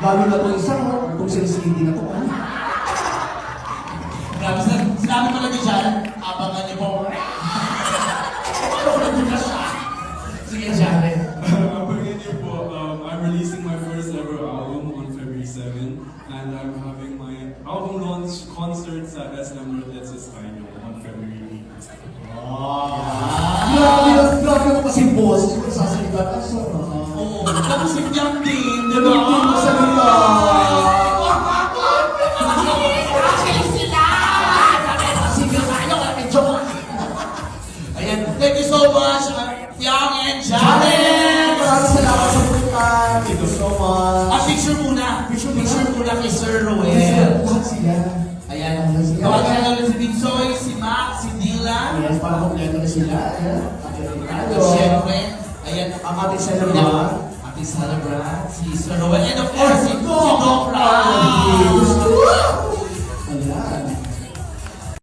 Bago na po isang, kung sinisihindi na po. Grabe, sinabi ko lagi dyan, abangan niyo po. Ano ko nandun na siya? Sige, Jared. Abangan niyo po, I'm releasing my first ever album on February 7, and I'm having my album launch concert sa SM Roulette sa Spino on February 8. Grabe mo kasi boss, kung sasalita ka sa... Oo, tapos si Piang din, di ba? Hindi mo salita. Actually sila! Sige tayo, medyo. Ayan, thank you so much, Piang and Jared! Maraming salamat sa punta. Thank you so much. Picture muna. Picture muna kay Sir Roel. Lahat sila. Ayan. Tawagin na ulit si Binsoy, si Mac, si Dylan. Yes, para kompleto na sila. Ayan. At syempre, ayan, Ang ating celebrant. ating celebrant, si Sir Roel. And of course, si Doc Ram.